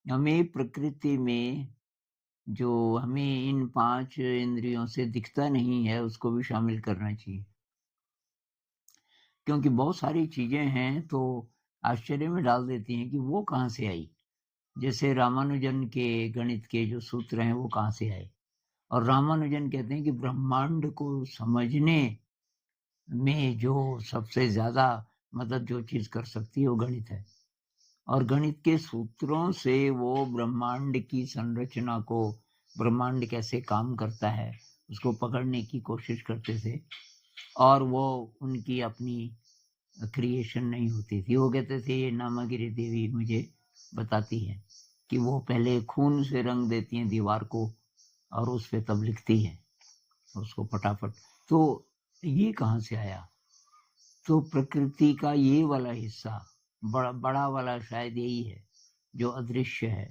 हमें प्रकृति में जो हमें इन 5 इंद्रियों से दिखता नहीं है, उसको भी शामिल करना चाहिए। क्योंकि बहुत सारी चीज़ें हैं, तो आश्चर्य में डाल देती हैं कि वो कहाँ से आई? जैसे रामानुजन के गणित के जो सूत्र हैं, वो कहाँ से आए? और रामानुजन कहते हैं कि ब्रह्मांड को समझने में जो सबसे ज़्यादा मदद जो चीज़ कर सकती है, वो गणित है। और गणित के सूत्रों से वो ब्रह्मांड की संरचना को, ब्रह्मांड कैसे काम करता है, उसको पकड़ने की कोशिश करते थे। और वो उनकी अपनी क्रिएशन नहीं होती थी। वो कहते थे, ये नामागिरी देवी मुझे बताती है कि वो पहले खून से रंग देती हैं दीवार को और उस पे तब लिखती हैं उसको फटाफट। तो ये कहाँ से आया? तो प्रकृति का ये वाला हिस्सा, बड़ा बड़ा वाला शायद यही है जो अदृश्य है।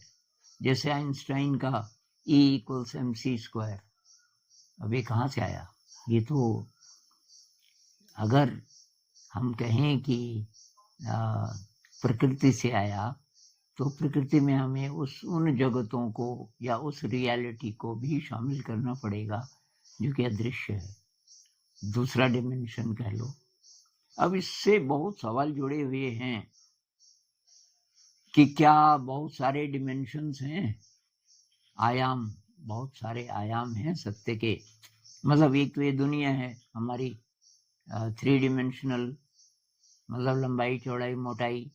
जैसे आइंस्टाइन का E=mc², अब ये कहाँ से आया? ये तो अगर हम कहें कि प्रकृति से आया, तो प्रकृति में हमें उन जगतों को या उस रियलिटी को भी शामिल करना पड़ेगा जो कि अदृश्य है, दूसरा डिमेंशन कह लो। अब इससे बहुत सवाल जुड़े हुए हैं कि क्या बहुत सारे डिमेंशंस हैं, आयाम, बहुत सारे आयाम हैं सत्य के। मतलब एक तो ये दुनिया है हमारी 3 डिमेंशनल, मतलब लंबाई, चौड़ाई, मोटाई।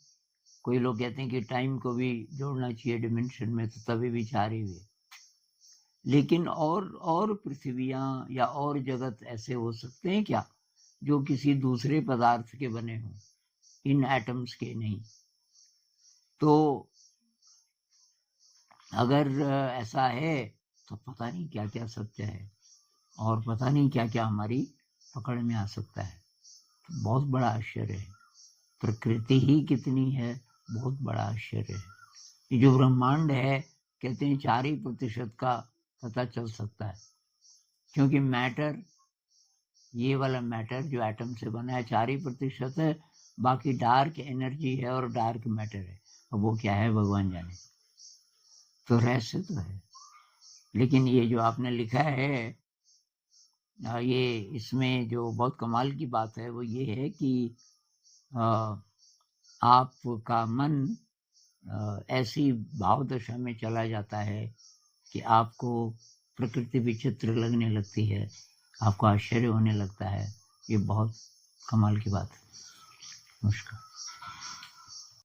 कोई लोग कहते हैं कि टाइम को भी जोड़ना चाहिए डिमेंशन में, तो तभी विचार ही हुए। लेकिन और पृथ्वियाँ या और जगत ऐसे हो सकते हैं क्या जो किसी दूसरे पदार्थ के बने हों, इन एटम्स के नहीं? तो अगर ऐसा है तो पता नहीं क्या क्या सत्य है, और पता नहीं क्या क्या हमारी पकड़ में आ सकता है। तो बहुत बड़ा आश्चर्य है, प्रकृति ही कितनी है, बहुत बड़ा आश्चर्य है। ये जो ब्रह्मांड है, कहते हैं 4% का पता चल सकता है, क्योंकि मैटर, ये वाला मैटर जो एटम से बना है 4% है, बाकी डार्क एनर्जी है और डार्क मैटर है। अब वो क्या है भगवान जाने। तो रहस्य तो है, लेकिन ये जो आपने लिखा है, ये इसमें जो बहुत कमाल की बात है वो ये है कि आपका मन ऐसी भाव दशा में चला जाता है कि आपको प्रकृति विचित्र लगने लगती है, आपको आश्चर्य होने लगता है। ये बहुत कमाल की बात है। नमस्कार।